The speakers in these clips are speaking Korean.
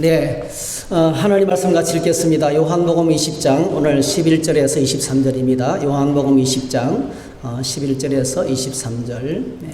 네, 하나님 말씀 같이 읽겠습니다. 요한복음 20장 오늘 11절에서 23절입니다. 요한복음 20장 11절에서 23절. 네.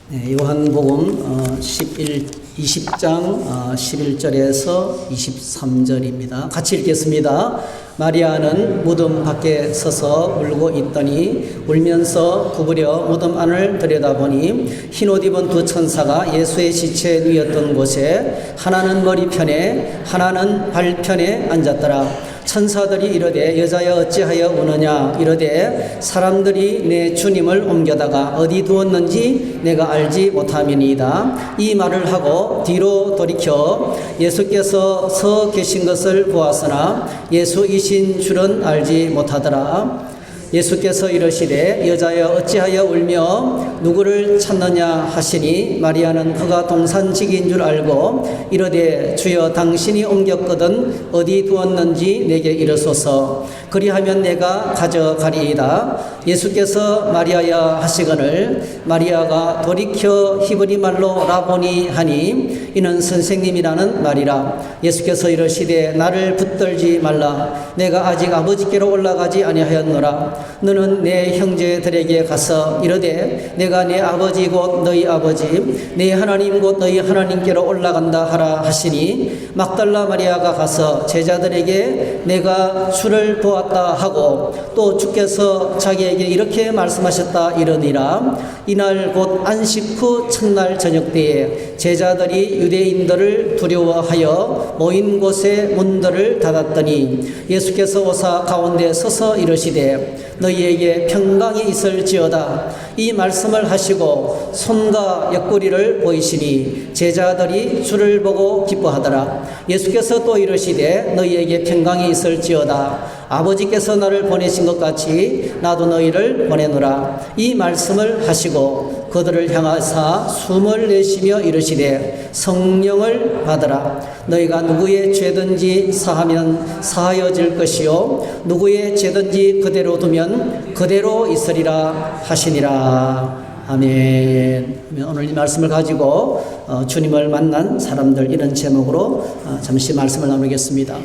네, 요한복음 20장 11절에서 23절입니다. 같이 읽겠습니다. 마리아는 무덤 밖에 서서 울고 있더니 울면서 구부려 무덤 안을 들여다보니 흰옷 입은 두 천사가 예수의 시체에 누웠던 곳에 하나는 머리편에 하나는 발편에 앉았더라. 천사들이 이르되 여자여 어찌하여 우느냐 이르되 사람들이 내 주님을 옮겨다가 어디 두었는지 내가 알지 못함이니이다. 이 말을 하고 뒤로 돌이켜 예수께서 서 계신 것을 보았으나 예수이신 줄은 알지 못하더라. 예수께서 이르시되 여자여 어찌하여 울며 누구를 찾느냐 하시니 마리아는 그가 동산지기인 줄 알고 이르되 주여 당신이 옮겼거든 어디 두었는지 내게 이르소서 그리하면 내가 가져가리이다. 예수께서 마리아야 하시거늘 마리아가 돌이켜 히브리 말로 라보니 하니 이는 선생님이라는 말이라. 예수께서 이르시되 나를 붙들지 말라. 내가 아직 아버지께로 올라가지 아니하였노라. 너는 내 형제들에게 가서 이르되 내가 내 아버지 곧 너희 아버지 내 하나님 곧 너희 하나님께로 올라간다 하라 하시니 막달라 마리아가 가서 제자들에게 내가 주를 보았다 하고 또 주께서 자기에게 이렇게 말씀하셨다 이르니라. 이날 곧 안식 후 첫날 저녁 때에 제자들이 유대인들을 두려워하여 모인 곳에 문들을 닫았더니 예수께서 오사 가운데 서서 이르시되 너희에게 평강이 있을지어다. 이 말씀을 하시고 손과 옆구리를 보이시니 제자들이 주를 보고 기뻐하더라. 예수께서 또 이르시되 너희에게 평강이 있을지어다. 아버지께서 나를 보내신 것 같이 나도 너희를 보내노라. 이 말씀을 하시고 그들을 향하사 숨을 내쉬며 이르시되 성령을 받으라. 너희가 누구의 죄든지 사하면 사하여질 것이요 누구의 죄든지 그대로 두면 그대로 있으리라 하시니라. 아멘. 오늘 이 말씀을 가지고 주님을 만난 사람들 이런 제목으로 잠시 말씀을 나누겠습니다.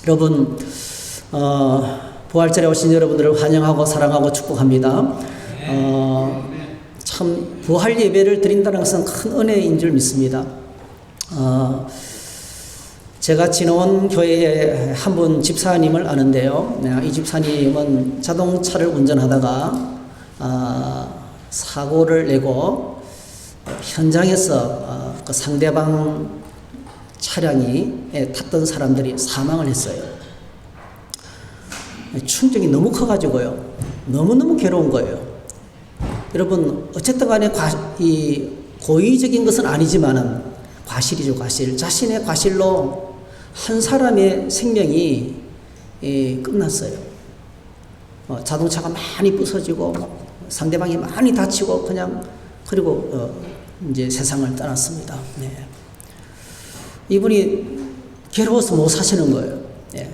여러분 부활절에 오신 여러분들을 환영하고 사랑하고 축복합니다. 참 부활 예배를 드린다는 것은 큰 은혜인 줄 믿습니다. 제가 지나온 교회에 한 분 집사님을 아는데요. 이 집사님은 자동차를 운전하다가 사고를 내고 현장에서 그 상대방 차량에 탔던 사람들이 사망을 했어요. 충격이 너무 커가지고요. 너무너무 괴로운 거예요. 여러분 어쨌든 간에 이 고의적인 것은 아니지만은 과실이죠. 과실. 자신의 과실로 한 사람의 생명이 끝났어요. 자동차가 많이 부서지고 상대방이 많이 다치고 그리고 이제 세상을 떠났습니다. 네. 이분이 괴로워서 못 사시는 거예요. 네.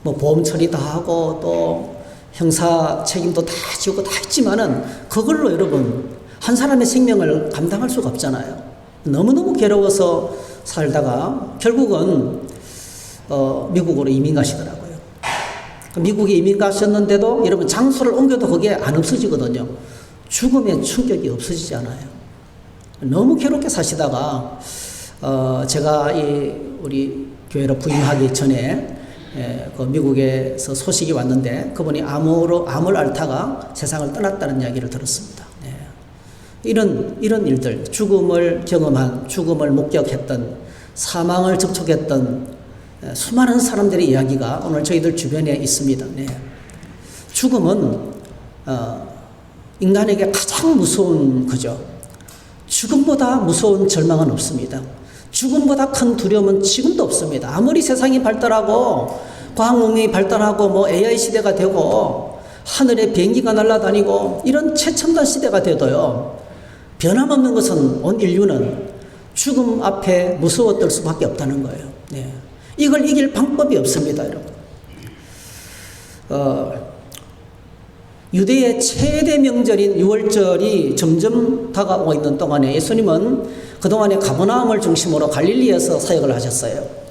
뭐 보험 처리 다 하고 또 형사 책임도 다 지고 다 했지만은 그걸로 여러분 한 사람의 생명을 감당할 수가 없잖아요. 너무너무 괴로워서 살다가 결국은 미국으로 이민 가시더라고요. 미국에 이민 가셨는데도 여러분 장소를 옮겨도 그게 안 없어지거든요. 죽음의 충격이 없어지지 않아요. 너무 괴롭게 사시다가 제가 우리 교회로 부임하기 전에 그 미국에서 소식이 왔는데 그분이 암을 앓다가 세상을 떠났다는 이야기를 들었습니다. 네. 이런 일들, 죽음을 경험한, 죽음을 목격했던, 사망을 접촉했던 수많은 사람들의 이야기가 오늘 저희들 주변에 있습니다. 네. 죽음은 인간에게 가장 무서운 거죠. 죽음보다 무서운 절망은 없습니다. 죽음보다 큰 두려움은 지금도 없습니다. 아무리 세상이 발달하고 과학문명이 발달하고 뭐 AI 시대가 되고 하늘에 비행기가 날아다니고 이런 최첨단 시대가 돼도요. 변함없는 것은 온 인류는 죽음 앞에 무서워떨 수밖에 없다는 거예요. 네. 이걸 이길 방법이 없습니다, 여러분. 유대의 최대 명절인 유월절이 점점 다가오고 있는 동안에 예수님은 그동안에 가버나움을 중심으로 갈릴리에서 사역을 하셨어요.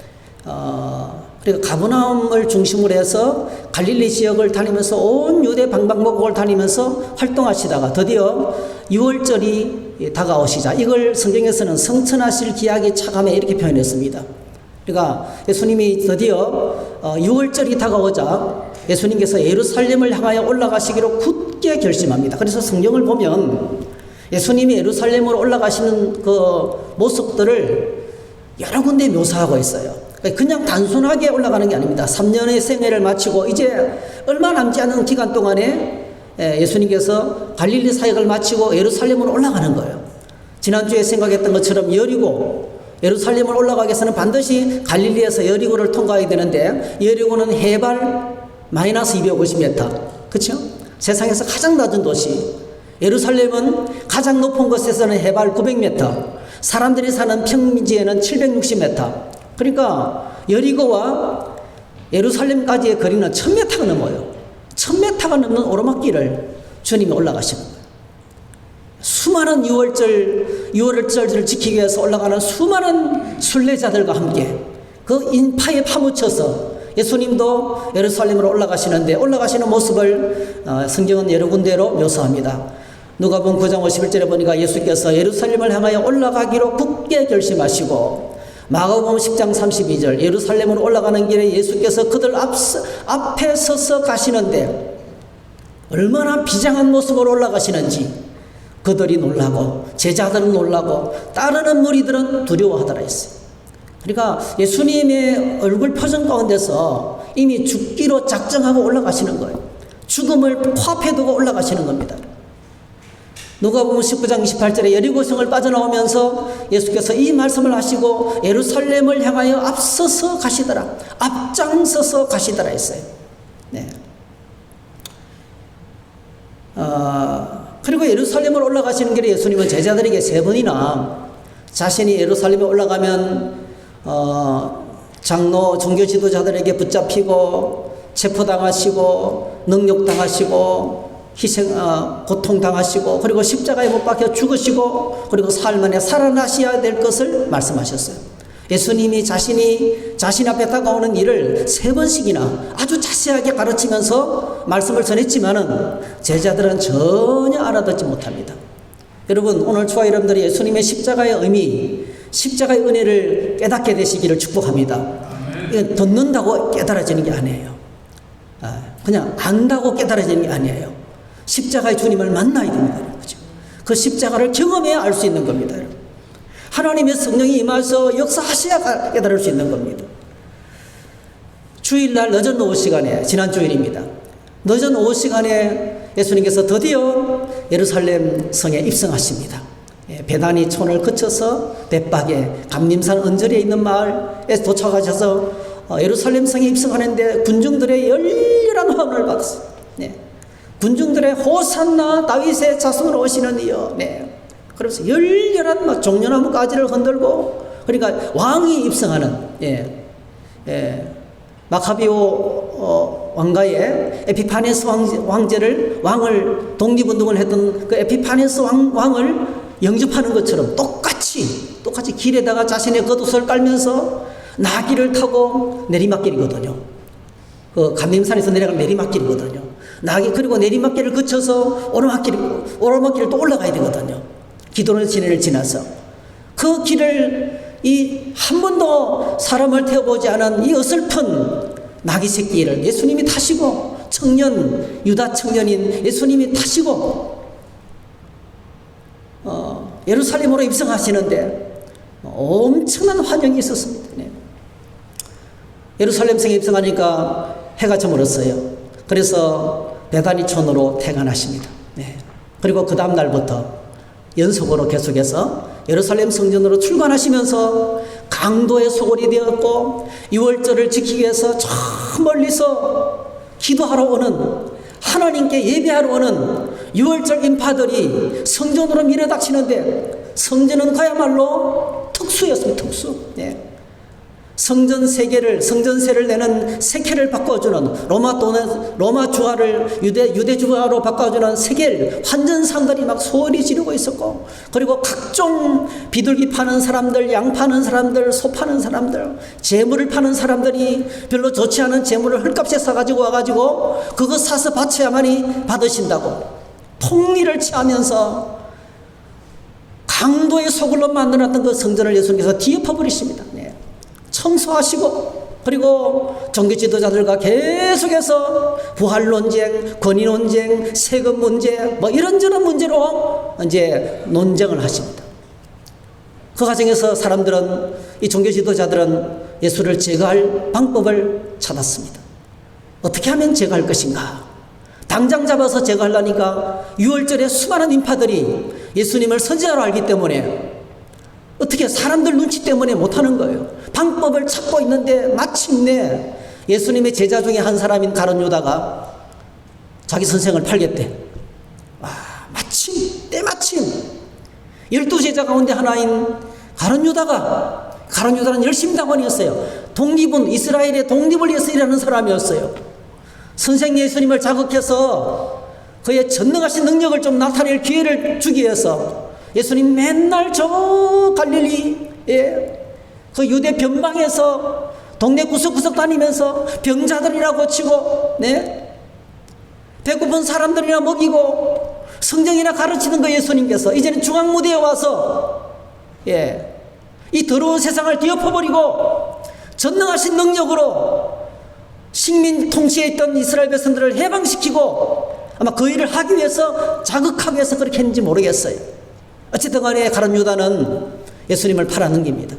그리고 가버나움을 중심으로 해서 갈릴리 지역을 다니면서 온 유대 방방곡곡을 다니면서 활동하시다가 드디어 유월절이 다가오시자 이걸 성경에서는 성천하실 기약이 차감해 이렇게 표현했습니다. 그러니까 예수님이 드디어 유월절이 다가오자 예수님께서 예루살렘을 향하여 올라가시기로 굳게 결심합니다. 그래서 성경을 보면 예수님이 예루살렘으로 올라가시는 그 모습들을 여러 군데 묘사하고 있어요. 그냥 단순하게 올라가는 게 아닙니다. 3년의 생애를 마치고 이제 얼마 남지 않은 기간 동안에 예수님께서 갈릴리 사역을 마치고 예루살렘으로 올라가는 거예요. 지난주에 생각했던 것처럼 예루살렘을 올라가기 위해서는 반드시 갈릴리에서 여리고를 통과해야 되는데 여리고는 해발 마이너스 250m. 그렇죠? 세상에서 가장 낮은 도시. 예루살렘은 가장 높은 곳에서는 해발 900m. 사람들이 사는 평지에는 760m. 그러니까 여리고와 예루살렘까지의 거리는 1000m가 넘어요. 1000m가 넘는 오르막길을 주님이 올라가시는 거예요. 수많은 유월절을 지키기 위해서 올라가는 수많은 순례자들과 함께 그 인파에 파묻혀서 예수님도 예루살렘으로 올라가시는데 올라가시는 모습을 성경은 여러 군데로 묘사합니다. 누가복음 9장 51절에 보니까 예수께서 예루살렘을 향하여 올라가기로 굳게 결심하시고 마가복음 10장 32절 예루살렘으로 올라가는 길에 예수께서 그들 앞에 서서 가시는데 얼마나 비장한 모습으로 올라가시는지 그들이 놀라고 제자들은 놀라고 따르는 무리들은 두려워하더라 했어요. 그러니까 예수님의 얼굴 표정 가운데서 이미 죽기로 작정하고 올라가시는 거예요. 죽음을 코앞에 두고 올라가시는 겁니다. 누가복음 19장 28절에 여리고성을 빠져나오면서 예수께서 이 말씀을 하시고 예루살렘을 향하여 앞서서 가시더라. 앞장서서 가시더라 했어요. 네. 그리고 예루살렘을 올라가시는 길에 예수님은 제자들에게 3번이나 자신이 예루살렘에 올라가면 장로 종교 지도자들에게 붙잡히고 체포당하시고 능욕당하시고 고통당하시고 그리고 십자가에 못 박혀 죽으시고 그리고 사흘 만에 살아나셔야 될 것을 말씀하셨어요. 예수님이 자신 앞에 다가오는 일을 3번씩이나 아주 자세하게 가르치면서 말씀을 전했지만은 제자들은 전혀 알아듣지 못합니다. 여러분 오늘 저와 여러분들이 예수님의 십자가의 의미, 십자가의 은혜를 깨닫게 되시기를 축복합니다. 이건 듣는다고 깨달아지는 게 아니에요. 그냥 안다고 깨달아지는 게 아니에요. 십자가의 주님을 만나야 됩니다. 그 십자가를 경험해야 알 수 있는 겁니다. 하나님의 성령이 임하셔서 역사하셔야 깨달을 수 있는 겁니다. 주일날 늦은 오후 시간에 지난 주일입니다. 늦은 오후 시간에 예수님께서 드디어 예루살렘 성에 입성하십니다. 베다니 촌을 거쳐서 벳박에 감림산 언저리에 있는 마을에 도착하셔서 예루살렘 성에 입성하는데 군중들의 열렬한 환호를 받았어요. 네. 군중들의 호산나 다윗의 자손으로 오시는 이여. 네. 그래서 열렬한 종려나무 가지를 흔들고 그러니까 왕이 입성하는 마카비오 왕가의 에피파네스 왕을 독립운동을 했던 그 에피파네스 왕을 영접하는 것처럼 똑같이 길에다가 자신의 겉옷을 깔면서 나귀를 타고 내리막길이거든요. 그 감림산에서 내려가는 내리막길이거든요. 그리고 내리막길을 거쳐서 오르막길을 또 올라가야 되거든요. 기도는 시내를 지나서 그 길을 한 번도 사람을 태워보지 않은 이 어설픈 나귀 새끼를 예수님이 타시고 유다 청년인 예수님이 타시고 예루살렘으로 입성하시는데 엄청난 환영이 있었습니다. 네. 예루살렘 성에 입성하니까 해가 저물었어요. 그래서 베다니촌으로 퇴관하십니다. 네. 그리고 그 다음 날부터 연속으로 계속해서 예루살렘 성전으로 출관하시면서 강도의 소굴이 되었고 유월절을 지키기 위해서 저 멀리서 기도하러 오는 하나님께 예배하러 오는 유월절 인파들이 성전으로 밀어닥치는데 성전은 그야말로 특수였습니다. 특수. 네. 성전세를 내는 세겔을 바꿔주는 로마 주화를 유대 주화로 바꿔주는 세겔 환전상들이 막 소리 지르고 있었고, 그리고 각종 비둘기 파는 사람들, 양 파는 사람들, 소 파는 사람들, 재물을 파는 사람들이 별로 좋지 않은 재물을 헐값에 사가지고 와가지고 그거 사서 바쳐야만이 받으신다고 통리를 취하면서 강도의 소굴로 만들어놨던 그 성전을 예수님께서 뒤엎어버리십니다. 네. 청소하시고, 그리고 종교 지도자들과 계속해서 부활 논쟁, 권위 논쟁, 세금 문제, 뭐 이런저런 문제로 이제 논쟁을 하십니다. 그 과정에서 사람들은, 이 종교 지도자들은 예수를 제거할 방법을 찾았습니다. 어떻게 하면 제거할 것인가? 당장 잡아서 제거하려니까 6월절에 수많은 인파들이 예수님을 선지자로 알기 때문에 어떻게 사람들 눈치 때문에 못하는 거예요. 방법을 찾고 있는데 마침내 예수님의 제자 중에 한 사람인 가룟 유다가 자기 선생을 팔겠대. 때마침 12제자 가운데 하나인 가룟 유다는 열심당원이었어요. 이스라엘의 독립을 위해서 일하는 사람이었어요. 선생 예수님을 자극해서 그의 전능하신 능력을 좀 나타낼 기회를 주기 위해서 예수님 맨날 저 갈릴리에 그 유대 변방에서 동네 구석구석 다니면서 병자들이나 고치고, 네? 배고픈 사람들이나 먹이고 성경이나 가르치는 그 예수님께서 이제는 중앙무대에 와서 이 더러운 세상을 뒤엎어버리고 전능하신 능력으로 식민 통치에 있던 이스라엘 백성들을 해방시키고 아마 그 일을 하기 위해서 자극하기 위해서 그렇게 했는지 모르겠어요. 어쨌든 간에 가룟 유다는 예수님을 팔아넘깁니다.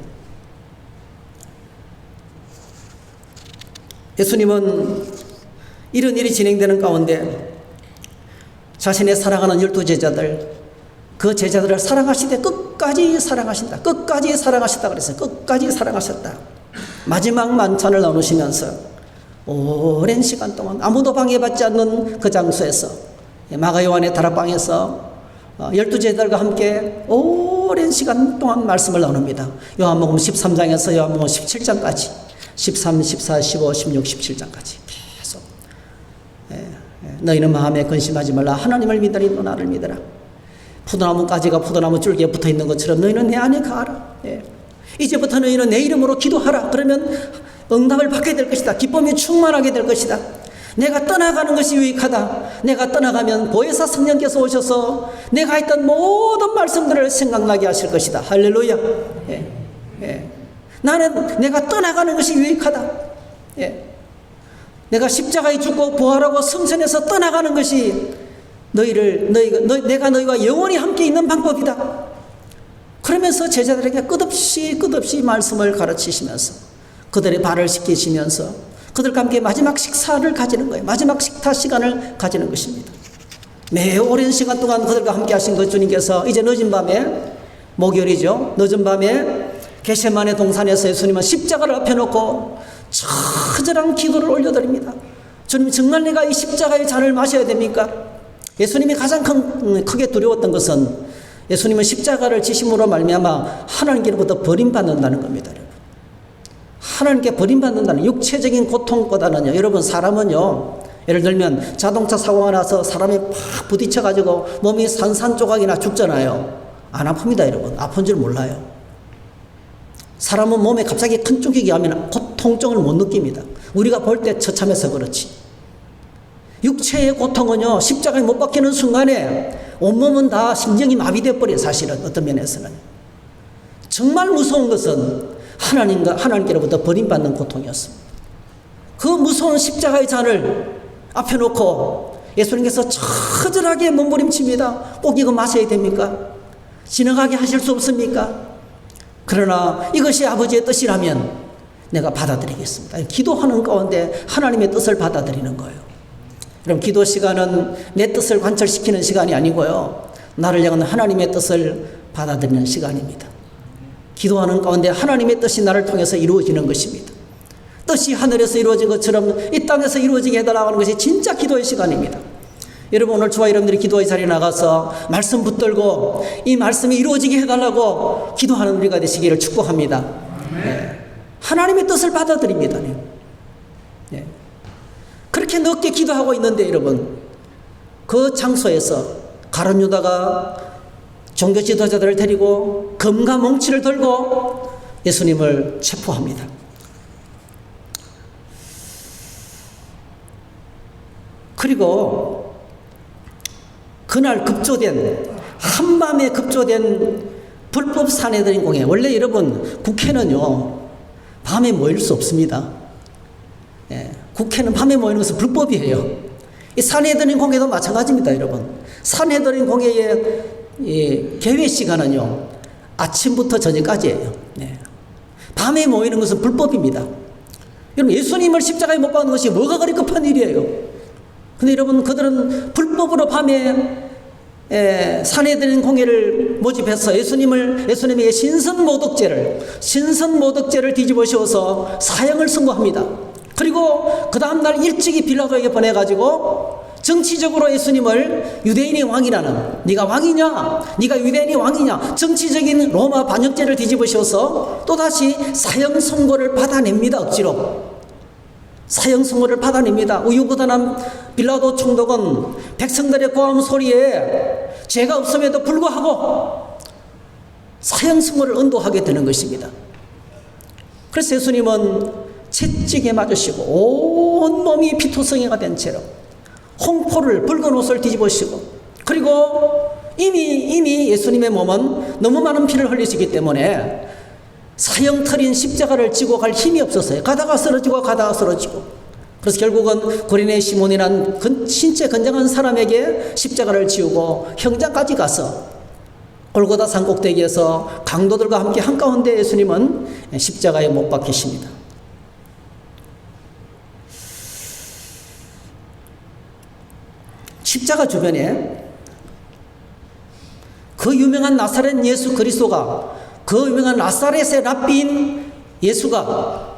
예수님은 이런 일이 진행되는 가운데 자신의 사랑하는 12제자들, 그 제자들을 사랑하시되 끝까지 사랑하신다. 끝까지 사랑하셨다 그랬어요. 끝까지 사랑하셨다. 마지막 만찬을 나누시면서 오랜 시간 동안 아무도 방해받지 않는 그 장소에서, 마가 요한의 다락방에서 12제자들과 함께 오랜 시간 동안 말씀을 나눕니다. 요한복음 13장에서 요한복음 17장까지 13, 14, 15, 16, 17장까지 계속 너희는 마음에 근심하지 말라. 하나님을 믿으니 너 나를 믿으라. 포도나무 가지가 포도나무 줄기에 붙어있는 것처럼 너희는 내 안에 가라. 이제부터 너희는 내 이름으로 기도하라. 그러면 응답을 받게 될 것이다. 기쁨이 충만하게 될 것이다. 내가 떠나가는 것이 유익하다. 내가 떠나가면 보혜사 성령께서 오셔서 내가 했던 모든 말씀들을 생각나게 하실 것이다. 할렐루야. 나는 내가 떠나가는 것이 유익하다. 내가 십자가에 죽고 부활하고 승천해서 떠나가는 것이 내가 너희와 영원히 함께 있는 방법이다. 그러면서 제자들에게 끝없이 말씀을 가르치시면서 그들의 발을 씻기시면서 그들과 함께 마지막 식사를 가지는 거예요. 마지막 식사 시간을 가지는 것입니다. 매우 오랜 시간 동안 그들과 함께 하신 그 주님께서 이제 늦은 밤에, 목요일이죠, 늦은 밤에 겟세마네 동산에서 예수님은 십자가를 앞에 놓고 처절한 기도를 올려드립니다. 주님, 정말 내가 이 십자가의 잔을 마셔야 됩니까? 예수님이 가장 크게 두려웠던 것은 예수님은 십자가를 지심으로 말미암아 하나님께로부터 버림받는다는 겁니다. 하나님께 버림받는다는 육체적인 고통보다는요, 여러분, 사람은요, 예를 들면 자동차 사고가 나서 사람이 팍 부딪혀가지고 몸이 산산조각이나 죽잖아요. 안 아픕니다, 여러분. 아픈 줄 몰라요. 사람은 몸에 갑자기 큰 쪽이기 하면 고통증을 못 느낍니다. 우리가 볼 때 처참해서 그렇지. 육체의 고통은요, 십자가에 못 박히는 순간에 온몸은 다 심정이 마비되어 버려요. 사실은 어떤 면에서는. 정말 무서운 것은 하나님께로부터 버림받는 고통이었습니다. 그 무서운 십자가의 잔을 앞에 놓고 예수님께서 처절하게 몸부림칩니다. 꼭 이거 마셔야 됩니까? 지나가게 하실 수 없습니까? 그러나 이것이 아버지의 뜻이라면 내가 받아들이겠습니다. 기도하는 가운데 하나님의 뜻을 받아들이는 거예요. 그럼 기도 시간은 내 뜻을 관철시키는 시간이 아니고요, 나를 향한 하나님의 뜻을 받아들이는 시간입니다. 기도하는 가운데 하나님의 뜻이 나를 통해서 이루어지는 것입니다. 뜻이 하늘에서 이루어진 것처럼 이 땅에서 이루어지게 해달라고 하는 것이 진짜 기도의 시간입니다. 여러분, 오늘 저와 여러분들이 기도의 자리에 나가서 말씀 붙들고 이 말씀이 이루어지게 해달라고 기도하는 우리가 되시기를 축복합니다. 하나님의 뜻을 받아들입니다. 예. 그렇게 늦게 기도하고 있는데 여러분, 그 장소에서 가룟 유다가 종교 지도자들을 데리고 검과 몽치를 들고 예수님을 체포합니다. 그리고 그날 한밤에 급조된 불법 산헤드린 공회. 원래 여러분, 국회는요 밤에 모일 수 없습니다. 예, 국회는 밤에 모이는 것은 불법이에요. 이 산헤드린 공회도 마찬가지입니다. 여러분, 산헤드린 공회의 개회 시간은요 아침부터 저녁까지예요. 예. 밤에 모이는 것은 불법입니다. 여러분, 예수님을 십자가에 못 박는 것이 뭐가 그리 급한 일이에요. 근데 여러분, 그들은 불법으로 밤에 산헤드린 공회를 모집해서 예수님에게 신선모독죄를 뒤집어 씌워서 사형을 선고합니다. 그리고 그 다음날 일찍이 빌라도에게 보내가지고 정치적으로 예수님을 유대인의 왕이라는, 네가 왕이냐, 네가 유대인의 왕이냐, 정치적인 로마 반역죄를 뒤집어 씌워서 또다시 사형 선고를 받아냅니다. 억지로 사형 선고를 받아냅니다. 우유부단한 빌라도 총독은 백성들의 고함 소리에 죄가 없음에도 불구하고 사형 선고를 언도하게 되는 것입니다. 그래서 예수님은 채찍에 맞으시고 온몸이 피투성이가 된 채로 홍포를, 붉은 옷을 뒤집으시고, 그리고 이미 예수님의 몸은 너무 많은 피를 흘리시기 때문에 사형틀인 십자가를 지고 갈 힘이 없었어요. 가다가 쓰러지고 그래서 결국은 구레네 시몬이란 신체 건장한 사람에게 십자가를 지우고 형장까지 가서 골고다 산 꼭대기에서 강도들과 함께 한가운데 예수님은 십자가에 못 박히십니다. 십자가 주변에 그 유명한 나사렛 예수 그리스도가, 그 유명한 나사렛의 랍비인 예수가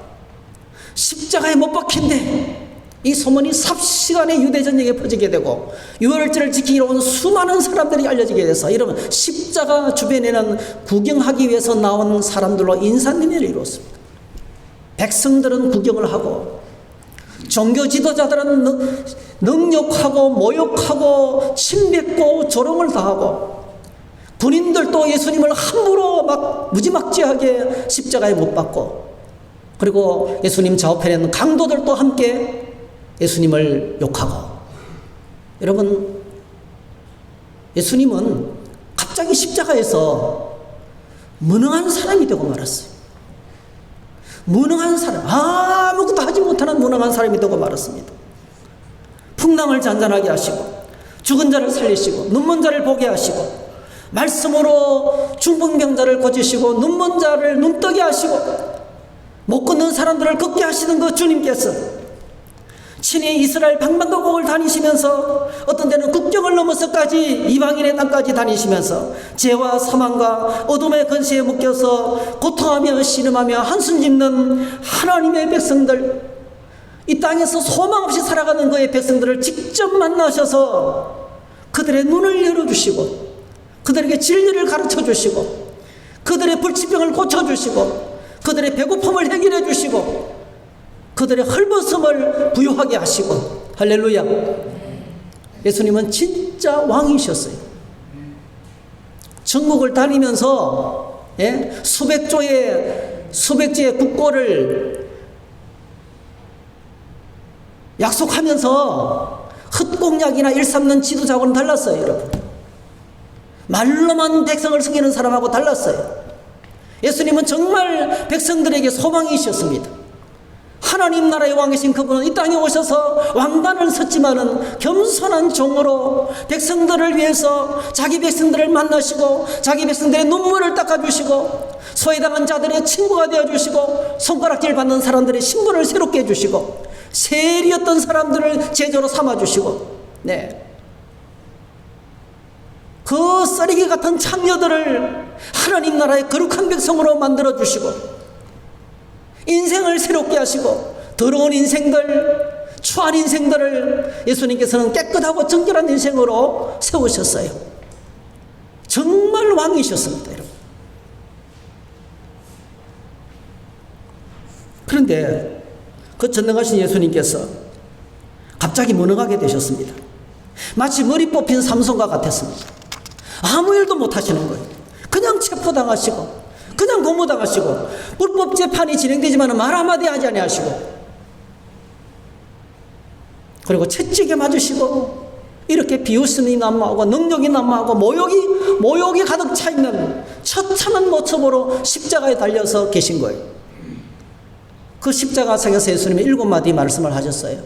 십자가에 못 박힌데, 이 소문이 삽시간에 유대 전역에 퍼지게 되고 유월절을 지키러 온 수많은 사람들이 알려지게 돼서, 이러면 십자가 주변에는 구경하기 위해서 나온 사람들로 인산인해를 이루었습니다. 백성들은 구경을 하고, 종교 지도자들은 능욕하고 모욕하고 침뱉고 조롱을 당하고, 군인들도 예수님을 함부로 막 무지막지하게 십자가에 못 박고, 그리고 예수님 좌우편에는 강도들도 함께 예수님을 욕하고. 여러분, 예수님은 갑자기 십자가에서 무능한 사람이 되고 말았어요. 무능한 사람, 아무것도 하지 못하는 무능한 사람이 되고 말았습니다. 풍랑을 잔잔하게 하시고, 죽은 자를 살리시고, 눈먼 자를 보게 하시고, 말씀으로 중풍병자를 고치시고, 눈먼 자를 눈뜨게 하시고, 못 걷는 사람들을 걷게 하시는 그 주님께서 친히 이스라엘 방방곡곡을 다니시면서, 어떤 때는 국경을 넘어서까지 이방인의 땅까지 다니시면서 죄와 사망과 어둠의 근시에 묶여서 고통하며 신음하며 한숨 짓는 하나님의 백성들, 이 땅에서 소망 없이 살아가는 그의 백성들을 직접 만나셔서 그들의 눈을 열어주시고, 그들에게 진리를 가르쳐주시고, 그들의 불치병을 고쳐주시고, 그들의 배고픔을 해결해 주시고, 그들의 헐벗음을 부유하게 하시고. 할렐루야. 예수님은 진짜 왕이셨어요. 전국을 다니면서 수백 지의 국고를 약속하면서 헛공약이나 일삼는 지도자하고는 달랐어요. 여러분, 말로만 백성을 섬기는 사람하고 달랐어요. 예수님은 정말 백성들에게 소망이셨습니다. 하나님 나라의 왕이신 그분은 이 땅에 오셔서 왕관을 섰지만은 겸손한 종으로 백성들을 위해서 자기 백성들을 만나시고, 자기 백성들의 눈물을 닦아주시고, 소외당한 자들의 친구가 되어주시고, 손가락질 받는 사람들의 신분을 새롭게 해주시고, 세리였던 사람들을 제자로 삼아주시고, 그 쓰레기 같은 창녀들을 하나님 나라의 거룩한 백성으로 만들어주시고, 인생을 새롭게 하시고, 더러운 인생들, 추한 인생들을 예수님께서는 깨끗하고 정결한 인생으로 세우셨어요. 정말 왕이셨습니다, 여러분. 그런데 그 전능하신 예수님께서 갑자기 무능하게 되셨습니다. 마치 머리 뽑힌 삼손과 같았습니다. 아무 일도 못 하시는 거예요. 그냥 체포당하시고 그냥 고무당하시고 불법 재판이 진행되지만 말 한마디 하지 아니하시고 그리고 채찍에 맞으시고 이렇게 비웃음이 난무하고 능력이 난무하고 모욕이 가득 차 있는 처참한 모습으로 십자가에 달려서 계신 거예요. 그 십자가상에서 예수님이 7마디 말씀을 하셨어요.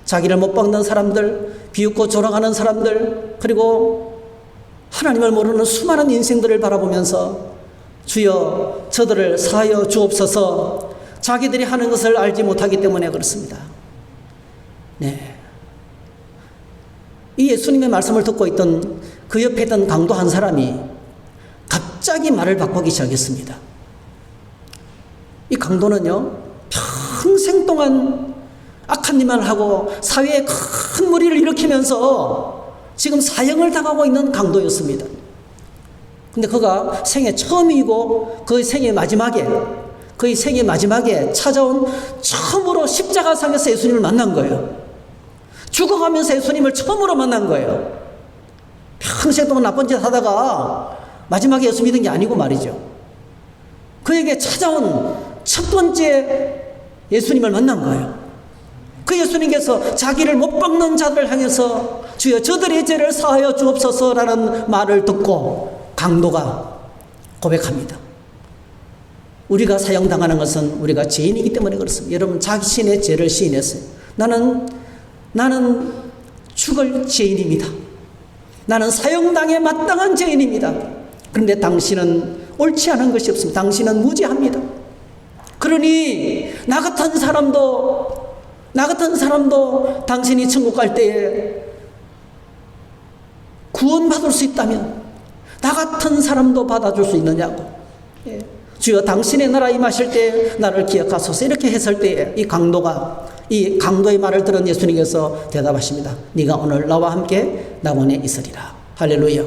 자기를 못 박는 사람들, 비웃고 조롱하는 사람들, 그리고 하나님을 모르는 수많은 인생들을 바라보면서 주여 저들을 사하여 주옵소서. 자기들이 하는 것을 알지 못하기 때문에 그렇습니다. 네. 이 예수님의 말씀을 듣고 있던 그 옆에 있던 강도 한 사람이 갑자기 말을 바꾸기 시작했습니다. 이 강도는요, 평생 동안 악한 일만 하고 사회에 큰 무리를 일으키면서 지금 사형을 당하고 있는 강도였습니다. 근데 그가 생애 처음이고 그의 생애 마지막에 찾아온 처음으로 십자가상에서 예수님을 만난 거예요. 죽어가면서 예수님을 처음으로 만난 거예요. 평생 동안 나쁜 짓 하다가 마지막에 예수 믿은 게 아니고 말이죠. 그에게 찾아온 첫 번째 예수님을 만난 거예요. 그 예수님께서 자기를 못 박는 자들을 향해서 주여 저들의 죄를 사하여 주옵소서라는 말을 듣고 강도가 고백합니다. 우리가 사형당하는 것은 우리가 죄인이기 때문에 그렇습니다. 여러분 자신의 죄를 시인했어요. 나는 죽을 죄인입니다. 나는 사형당에 마땅한 죄인입니다. 그런데 당신은 옳지 않은 것이 없습니다. 당신은 무죄합니다. 그러니 나 같은 사람도 당신이 천국 갈 때에 구원받을 수 있다면 나 같은 사람도 받아줄 수 있느냐고. 예. 주여 당신의 나라 임하실 때 나를 기억하소서. 이렇게 했을 때에 이 강도의 말을 들은 예수님께서 대답하십니다. 네가 오늘 나와 함께 낙원에 있으리라. 할렐루야.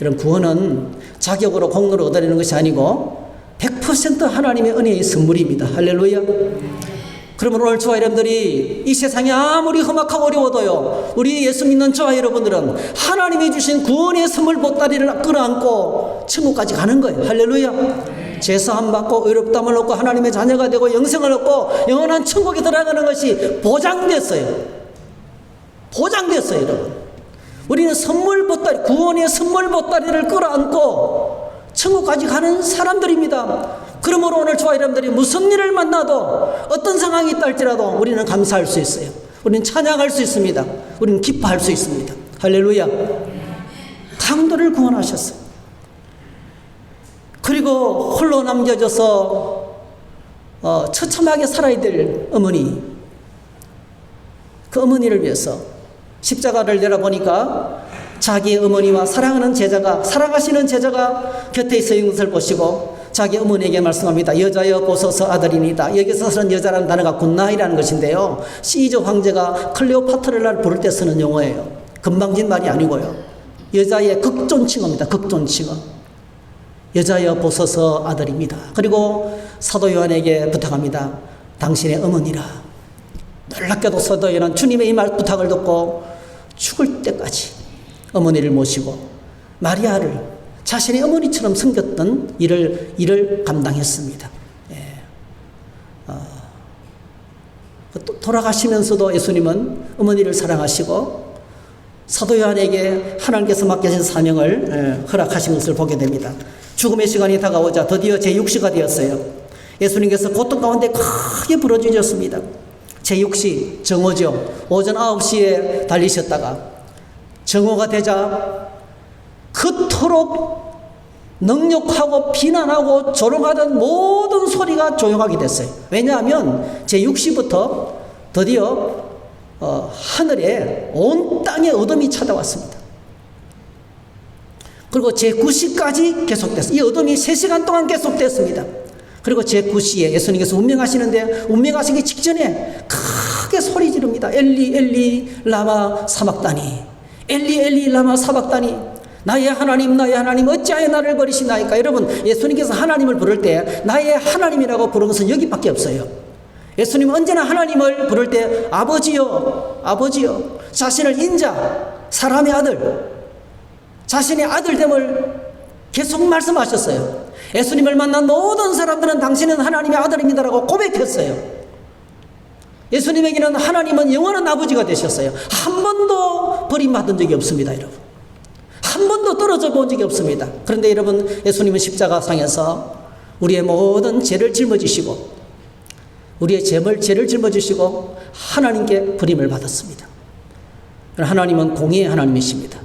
이런 구원은 자격으로 공로로 얻어내는 것이 아니고 100% 하나님의 은혜의 선물입니다. 할렐루야. 그러면 오늘 저와 여러분들이 이 세상이 아무리 험악하고 어려워도요, 우리 예수 믿는 저와 여러분들은 하나님이 주신 구원의 선물 보따리를 끌어안고 천국까지 가는 거예요. 할렐루야. 제사함 받고 의롭다함을 얻고 하나님의 자녀가 되고 영생을 얻고 영원한 천국에 들어가는 것이 보장됐어요. 여러분. 우리는 선물 보따리, 구원의 선물 보따리를 끌어안고 천국까지 가는 사람들입니다. 그러므로 오늘 저와 여러분들이 무슨 일을 만나도 어떤 상황이 있다 할지라도 우리는 감사할 수 있어요. 우리는 찬양할 수 있습니다. 우리는 기뻐할 수 있습니다. 할렐루야. 강도를 구원하셨어요. 그리고 홀로 남겨져서 처참하게 살아야 될 어머니, 그 어머니를 위해서 십자가를 내려보니까 자기의 어머니와 사랑하시는 제자가 곁에 있어 있는 것을 보시고 자기 어머니에게 말씀합니다. 여자여 보소서 아들이니다. 여기서 쓰는 여자라는 단어가 굿나이라는 것인데요, 시저 황제가 클레오파트라를 부를 때 쓰는 용어예요. 금방진 말이 아니고요, 여자의 극존칭어입니다. 극존칭어. 여자여 보소서 아들입니다. 그리고 사도 요한에게 부탁합니다. 당신의 어머니라. 놀랍게도 사도 요한은 주님의 이 말 부탁을 듣고 죽을 때까지 어머니를 모시고 마리아를 자신의 어머니처럼 섬겼던 일을 감당했습니다. 예. 돌아가시면서도 예수님은 어머니를 사랑하시고 사도 요한에게 하나님께서 맡겨진 사명을 허락하신 것을 보게 됩니다. 죽음의 시간이 다가오자 드디어 제6시가 되었어요. 예수님께서 고통 가운데 크게 부르짖었습니다. 제6시 정오죠. 오전 9시에 달리셨다가 정오가 되자 그토록 능욕하고 비난하고 조롱하던 모든 소리가 조용하게 됐어요. 왜냐하면 제6시부터 드디어 하늘에 온 땅에 어둠이 찾아왔습니다. 그리고 제9시까지 계속됐어요. 이 어둠이 3시간 동안 계속됐습니다. 그리고 제9시에 예수님께서 운명하시는데 운명하시기 직전에 크게 소리 지릅니다. 엘리 엘리 라마 사박다니, 엘리 엘리 라마 사박다니. 나의 하나님 어찌하여 나를 버리시나이까. 여러분, 예수님께서 하나님을 부를 때 나의 하나님이라고 부르는 것은 여기밖에 없어요. 예수님은 언제나 하나님을 부를 때 아버지요, 아버지요, 자신을 인자, 사람의 아들, 자신의 아들됨을 계속 말씀하셨어요. 예수님을 만난 모든 사람들은 당신은 하나님의 아들입니다라고 고백했어요. 예수님에게는 하나님은 영원한 아버지가 되셨어요. 한 번도 버림받은 적이 없습니다, 여러분. 한 번도 떨어져 본 적이 없습니다. 그런데 여러분, 예수님은 십자가상에서 우리의 모든 죄를 짊어지시고 우리의 죄를 짊어지시고 하나님께 버림을 받았습니다. 하나님은 공의의 하나님이십니다.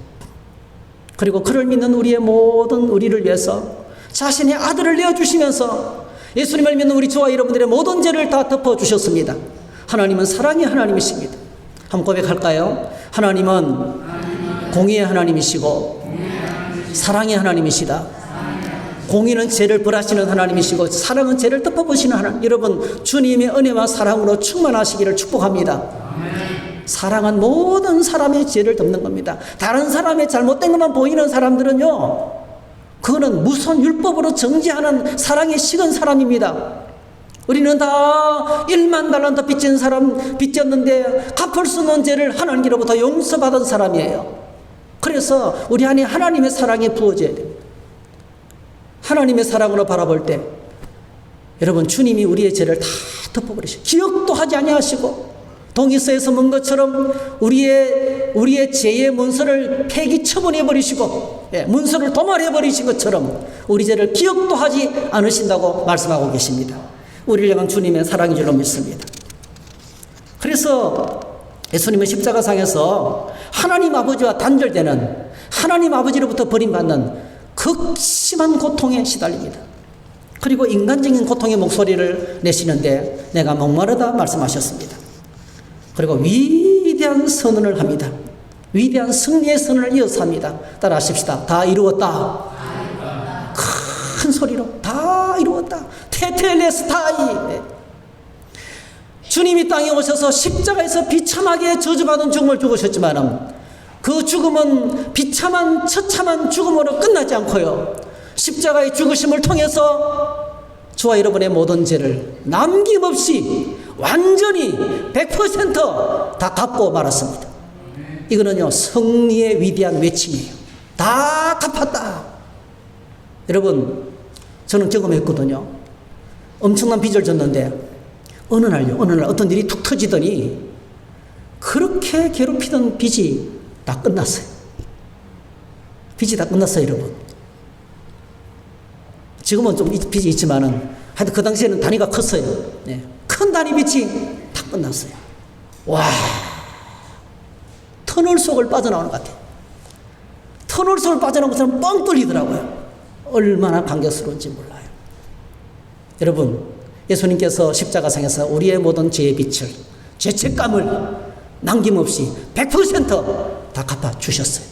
그리고 그를 믿는 우리를 위해서 자신의 아들을 내어주시면서 예수님을 믿는 우리 저와 여러분들의 모든 죄를 다 덮어주셨습니다. 하나님은 사랑의 하나님이십니다. 한번 고백할까요? 하나님은 공의의 하나님이시고 사랑의 하나님이시다. 공의는 죄를 벌하시는 하나님이시고 사랑은 죄를 덮어보시는 하나님. 여러분, 주님의 은혜와 사랑으로 충만하시기를 축복합니다. 사랑은 모든 사람의 죄를 덮는 겁니다. 다른 사람의 잘못된 것만 보이는 사람들은요, 그거는 무슨 율법으로 정죄하는 사랑의 식은 사람입니다. 우리는 다 1만 달란트 빚졌는데 갚을 수 없는 죄를 하나님으로부터 용서받은 사람이에요. 그래서 우리 안에 하나님의 사랑이 부어져야 됩니다. 하나님의 사랑으로 바라볼 때 여러분, 주님이 우리의 죄를 다 덮어버리시고 기억도 하지 아니하시고 동이서에서 문 것처럼 우리의 죄의 문서를 폐기 처분해버리시고 문서를 도말해버리신 것처럼 우리 죄를 기억도 하지 않으신다고 말씀하고 계십니다. 우리를 향한 주님의 사랑인 줄로 믿습니다. 그래서 예수님은 십자가상에서 하나님 아버지와 단절되는, 하나님 아버지로부터 버림받는 극심한 고통에 시달립니다. 그리고 인간적인 고통의 목소리를 내시는데 내가 목마르다 말씀하셨습니다. 그리고 위대한 선언을 합니다. 위대한 승리의 선언을 이어서 합니다. 따라 하십시다. 다 이루었다. 큰 소리로 다 이루었다. 테텔레스타이. 주님이 땅에 오셔서 십자가에서 비참하게 저주받은 죽음을 죽으셨지만 그 죽음은 비참한 처참한 죽음으로 끝나지 않고요, 십자가의 죽으심을 통해서 저와 여러분의 모든 죄를 남김없이 완전히 100%다 갚고 말았습니다. 이거는요, 승리의 위대한 외침이에요. 다 갚았다. 여러분, 저는 경험했거든요. 엄청난 빚을 졌는데 어느 날 어떤 일이 툭 터지더니 그렇게 괴롭히던 빚이 다 끝났어요. 빚이 다 끝났어요, 여러분. 지금은 좀 빚이 있지만은 하여튼 그 당시에는 단위가 컸어요. 네. 큰 단위 빚이 다 끝났어요. 와, 터널 속을 빠져나오는 것 같아요. 터널 속을 빠져나오는 것처럼 뻥 뚫리더라고요. 얼마나 감격스러운지 몰라요. 여러분, 예수님께서 십자가상에서 우리의 모든 죄의 빚을, 죄책감을 남김없이 100%다 갚아주셨어요.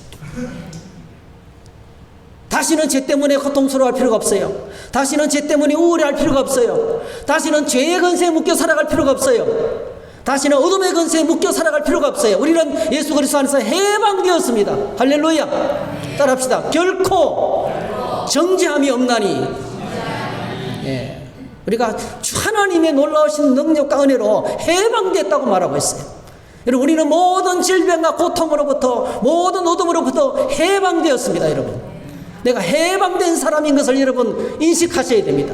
다시는 죄 때문에 고통스러워할 필요가 없어요. 다시는 죄 때문에 우울해할 필요가 없어요. 다시는 죄의 근세에 묶여 살아갈 필요가 없어요. 다시는 어둠의 근세에 묶여 살아갈 필요가 없어요. 우리는 예수 그리스도 안에서 해방되었습니다. 할렐루야. 따라합시다. 결코 정죄함이 없나니. 예. 우리가 하나님의 놀라우신 능력과 은혜로 해방됐다고 말하고 있어요. 여러분, 우리는 모든 질병과 고통으로부터, 모든 어둠으로부터 해방되었습니다. 여러분, 내가 해방된 사람인 것을 여러분 인식하셔야 됩니다.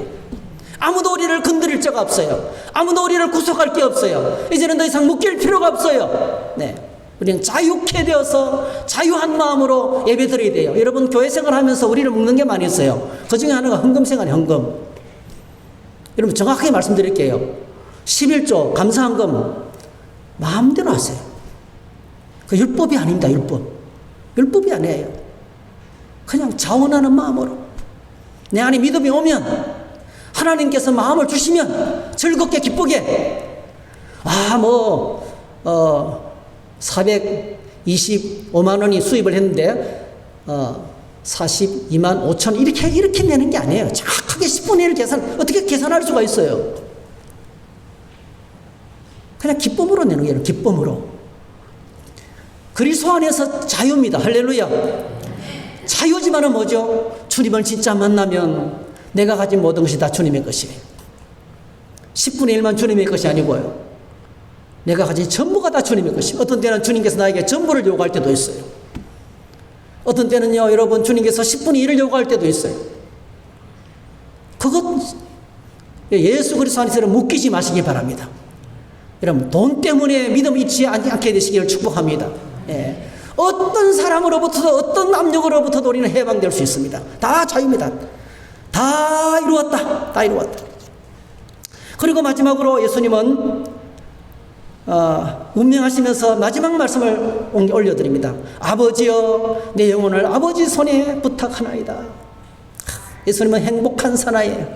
아무도 우리를 건드릴 자가 없어요. 아무도 우리를 구속할 게 없어요. 이제는 더 이상 묶일 필요가 없어요. 네, 우리는 자유케 되어서 자유한 마음으로 예배드려야 돼요. 여러분, 교회 생활하면서 우리를 묶는 게 많이 있어요. 그 중에 하나가 헌금 생활이에요. 헌금. 여러분, 정확하게 말씀드릴게요. 11조 감사헌금 마음대로 하세요. 그 율법이 아닙니다. 율법이 아니에요. 그냥 자원하는 마음으로 내 안에 믿음이 오면 하나님께서 마음을 주시면 즐겁게 기쁘게 425만 원이 수입을 했는데 42만 5천 이렇게 내는 게 아니에요. 정확하게 10분의 1 계산, 어떻게 계산할 수가 있어요? 그냥 기쁨으로 내는 거예요. 기쁨으로. 그리스도 안에서 자유입니다. 할렐루야. 자유지만은 뭐죠? 주님을 진짜 만나면 내가 가진 모든 것이 다 주님의 것이에요. 10분의 1만 주님의 것이 아니고요. 내가 가진 전부가 다 주님의 것이에요. 어떤 때는 주님께서 나에게 전부를 요구할 때도 있어요. 어떤 때는요, 여러분, 주님께서 10분의 1을 요구할 때도 있어요. 그것, 예수 그리스도 안에서 묶이지 마시기 바랍니다. 여러분, 돈 때문에 믿음 잊지 않게 되시기를 축복합니다. 예. 어떤 사람으로부터도 어떤 압력으로부터도 우리는 해방될 수 있습니다. 다 자유입니다. 다 이루었다. 다 이루었다. 그리고 마지막으로 예수님은 운명하시면서 마지막 말씀을 올려드립니다. 아버지여, 내 영혼을 아버지 손에 부탁하나이다. 예수님은 행복한 사나이에요.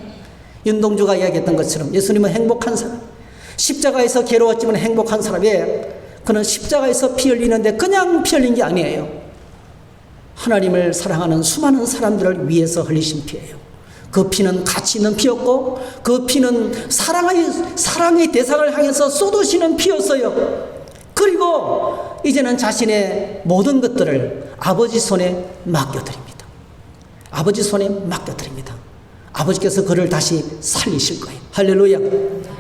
윤동주가 이야기했던 것처럼 예수님은 행복한 사람. 십자가에서 괴로웠지만 행복한 사람이에요. 그는 십자가에서 피 흘리는데 그냥 피 흘린 게 아니에요. 하나님을 사랑하는 수많은 사람들을 위해서 흘리신 피예요. 그 피는 가치 있는 피였고 그 피는 사랑의 대상을 향해서 쏟으시는 피였어요. 그리고 이제는 자신의 모든 것들을 아버지 손에 맡겨드립니다. 아버지 손에 맡겨드립니다. 아버지께서 그를 다시 살리실 거예요. 할렐루야.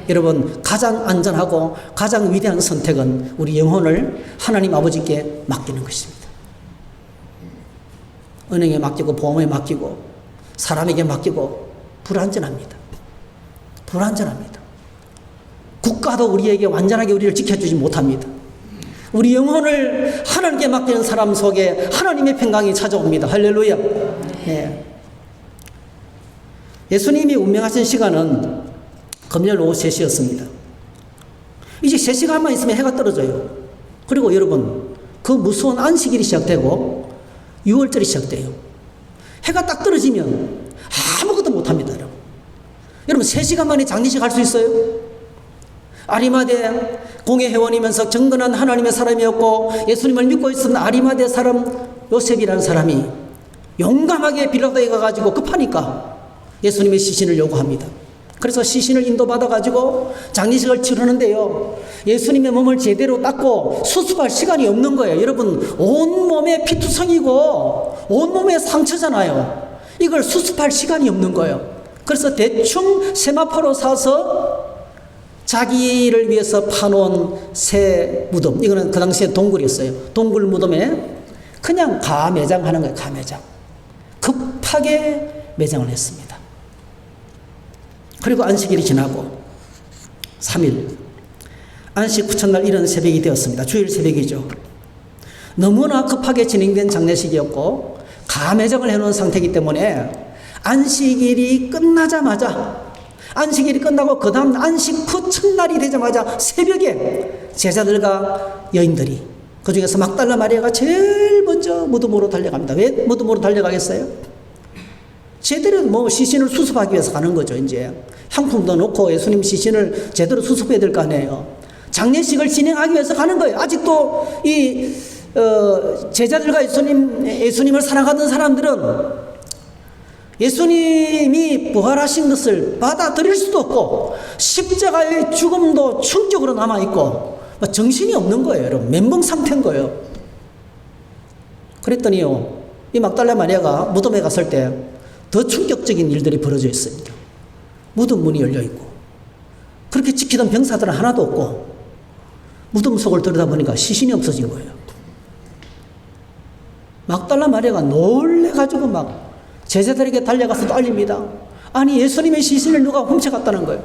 여러분, 가장 안전하고 가장 위대한 선택은 우리 영혼을 하나님 아버지께 맡기는 것입니다. 은행에 맡기고 보험에 맡기고 사람에게 맡기고 불안전합니다. 불안전합니다. 국가도 우리에게 완전하게 우리를 지켜주지 못합니다. 우리 영혼을 하나님께 맡기는 사람 속에 하나님의 평강이 찾아옵니다. 할렐루야. 네. 예수님이 운명하신 시간은 금요일 오후 3시였습니다. 이제 3시간만 있으면 해가 떨어져요. 그리고 여러분, 그 무서운 안식일이 시작되고 6월절이 시작돼요. 해가 딱 떨어지면 아무것도 못합니다. 여러분 3시간 만에 장례식 할 수 있어요? 아리마대 공회 회원이면서 정건한 하나님의 사람이었고 예수님을 믿고 있었던 아리마대 사람 요셉이라는 사람이 용감하게 빌라도에 가가지고 급하니까 예수님의 시신을 요구합니다. 그래서 시신을 인도받아가지고 장례식을 치르는데요. 예수님의 몸을 제대로 닦고 수습할 시간이 없는 거예요. 여러분, 온몸에 피투성이고 온몸에 상처잖아요. 이걸 수습할 시간이 없는 거예요. 그래서 대충 세마포로 사서 자기를 위해서 파놓은 새 무덤, 이거는 그 당시에 동굴이었어요. 동굴 무덤에 그냥 가매장하는 거예요. 가매장. 급하게 매장을 했습니다. 그리고 안식일이 지나고 3일 안식 후천날 이른 새벽이 되었습니다. 주일 새벽이죠. 너무나 급하게 진행된 장례식이었고 가매장을 해놓은 상태이기 때문에 안식일이 끝나자마자 안식일이 끝나고 그 다음 안식 후 첫날이 되자마자 새벽에 제자들과 여인들이 그 중에서 막달라 마리아가 제일 먼저 무덤으로 달려갑니다. 왜 무덤으로 달려가겠어요? 제대로 시신을 수습하기 위해서 가는 거죠. 이제 향품도 놓고 예수님 시신을 제대로 수습해야 될 거 아니에요. 장례식을 진행하기 위해서 가는 거예요. 아직도 이 제자들과 예수님을 사랑하던 사람들은 예수님이 부활하신 것을 받아들일 수도 없고 십자가의 죽음도 충격으로 남아있고 정신이 없는 거예요. 여러분, 멘붕 상태인 거예요. 그랬더니요, 이 막달라 마리아가 무덤에 갔을 때 더 충격적인 일들이 벌어져 있습니다. 무덤 문이 열려 있고 그렇게 지키던 병사들은 하나도 없고 무덤 속을 들여다보니까 시신이 없어진 거예요. 막달라 마리아가 놀래가지고 막 제자들에게 달려가서 알립니다. 아니, 예수님의 시신을 누가 훔쳐갔다는 거예요.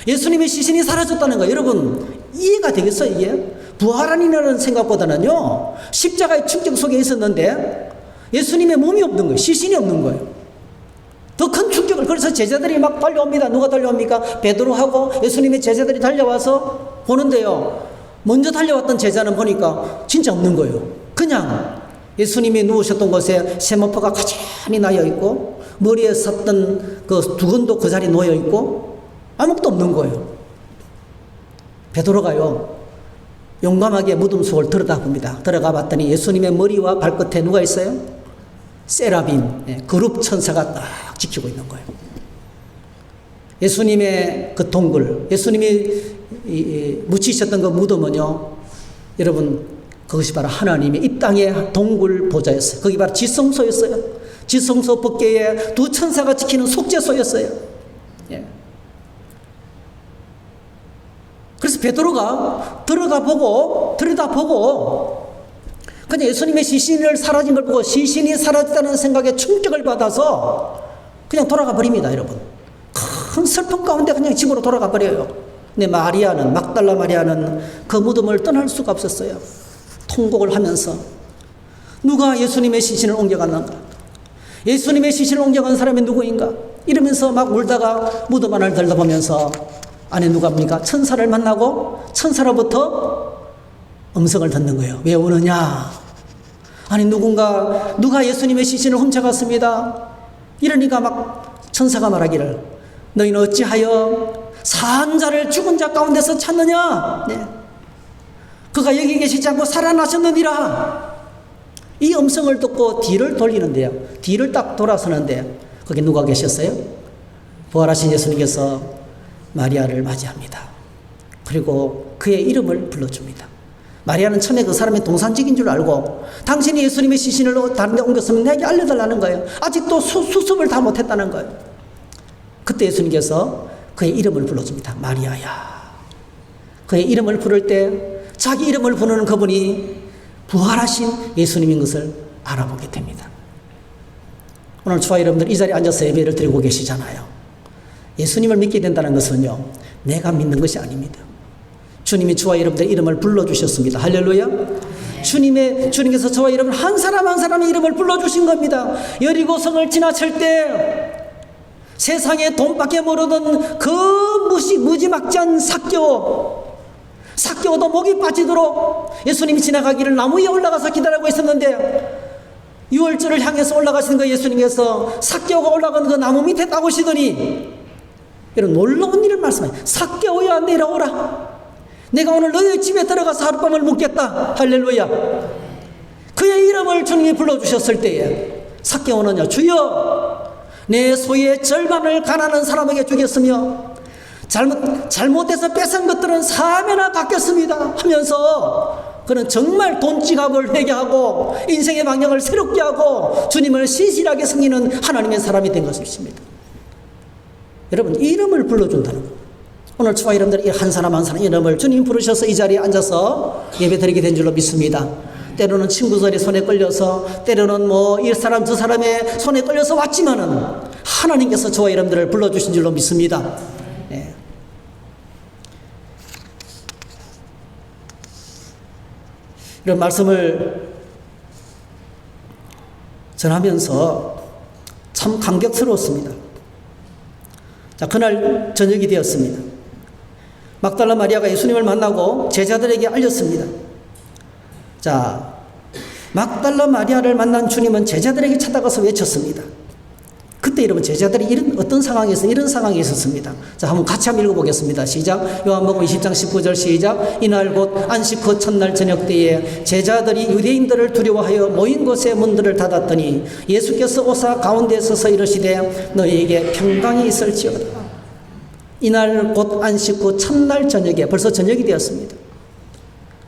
예수님의 시신이 사라졌다는 거예요. 여러분, 이해가 되겠어요, 이게? 부활한이라는 생각보다는요, 십자가의 충격 속에 있었는데 예수님의 몸이 없는 거예요. 시신이 없는 거예요. 더 큰 충격을. 그래서 제자들이 막 달려옵니다. 누가 달려옵니까? 베드로하고 예수님의 제자들이 달려와서 보는데요, 먼저 달려왔던 제자는 보니까 진짜 없는 거예요. 그냥 예수님이 누우셨던 곳에 세모포가 가지런히 나여 있고 머리에 섰던 그 두건도 그 자리에 놓여 있고 아무것도 없는 거예요. 베드로가요, 용감하게 무덤 속을 들여다봅니다. 들어가 봤더니 예수님의 머리와 발끝에 누가 있어요? 세라빔, 그룹 천사가 딱 지키고 있는 거예요. 예수님의 그 동굴, 예수님이 묻히셨던 그 무덤은요, 여러분, 그것이 바로 하나님의 이 땅의 동굴 보좌였어요. 거기 바로 지성소였어요. 지성소 법궤에 두 천사가 지키는 속죄소였어요. 예. 그래서 베드로가 들여다보고 그냥 예수님의 시신을 사라진 걸 보고 시신이 사라졌다는 생각에 충격을 받아서 그냥 돌아가 버립니다, 여러분. 큰 슬픔 가운데 그냥 집으로 돌아가 버려요. 근데 막달라 마리아는 그 무덤을 떠날 수가 없었어요. 통곡을 하면서 누가 예수님의 시신을 옮겨갔는가? 예수님의 시신을 옮겨간 사람이 누구인가? 이러면서 막 울다가 무덤 안을 들여다보면서 안에 누가 옵니까? 천사를 만나고 천사로부터 음성을 듣는 거예요. 왜 우느냐? 아니 누가 예수님의 시신을 훔쳐갔습니다. 이러니까 막 천사가 말하기를 너희는 어찌하여 산 자를 죽은 자 가운데서 찾느냐? 네. 그가 여기 계시지 않고 살아나셨느니라. 이 음성을 듣고 뒤를 돌리는데요. 뒤를 딱 돌아서는데 거기 누가 계셨어요? 부활하신 예수님께서 마리아를 맞이합니다. 그리고 그의 이름을 불러줍니다. 마리아는 처음에 그 사람의 동산직인 줄 알고 당신이 예수님의 시신을 다른 데 옮겼으면 내게 알려달라는 거예요. 아직도 수습을 다 못했다는 거예요. 그때 예수님께서 그의 이름을 불러줍니다. 마리아야. 그의 이름을 부를 때 자기 이름을 부르는 그분이 부활하신 예수님인 것을 알아보게 됩니다. 오늘 저와 여러분들 이 자리에 앉아서 예배를 드리고 계시잖아요. 예수님을 믿게 된다는 것은요, 내가 믿는 것이 아닙니다. 주님이 저와 여러분들의 이름을 불러주셨습니다. 할렐루야. 주님께서 저와 여러분 한 사람 한 사람의 이름을 불러주신 겁니다. 여리고성을 지나칠 때 세상에 돈밖에 모르던 그 무지막지한 삭개오도 목이 빠지도록 예수님이 지나가기를 나무 위에 올라가서 기다리고 있었는데 유월절을 향해서 올라가시는 거 예수님께서 삭개오가 올라간 그 나무 밑에 따보시더니 이런 놀라운 일을 말씀하세요. 삭개오야 내려오라. 내가 오늘 너희 집에 들어가서 하룻밤을 묵겠다. 할렐루야. 그의 이름을 주님이 불러주셨을 때에 삭개오는요, 주여 내 소유의 절반을 가난한 사람에게 주겠으며 잘못해서 뺏은 것들은 4배나 갚겠습니다 하면서 그는 정말 돈지갑을 회개하고 인생의 방향을 새롭게 하고 주님을 신실하게 섬기는 하나님의 사람이 된 것입니다. 여러분, 이름을 불러준다는 것. 오늘 저와 여러분들 한 사람 한 사람 이름을 주님 부르셔서 이 자리에 앉아서 예배드리게 된 줄로 믿습니다. 때로는 친구들의 손에 끌려서, 때로는 이 사람 저 사람의 손에 끌려서 왔지만은 하나님께서 저와 여러분들을 불러주신 줄로 믿습니다. 네. 이런 말씀을 전하면서 참 감격스러웠습니다. 자, 그날 저녁이 되었습니다. 막달라 마리아가 예수님을 만나고 제자들에게 알렸습니다. 자, 막달라 마리아를 만난 주님은 제자들에게 찾아가서 외쳤습니다. 그때 여러분 제자들이 어떤 상황에서 이런 상황이 있었습니다. 자, 한번 같이 한번 읽어보겠습니다. 시작. 요한복음 20장 19절 시작. 이날 곧 안식 후 첫날 저녁 때에 제자들이 유대인들을 두려워하여 모인 곳의 문들을 닫았더니 예수께서 오사 가운데 서서 이르시되 너희에게 평강이 있을지어다. 이날 곧 안식 후 첫날 저녁에 벌써 저녁이 되었습니다.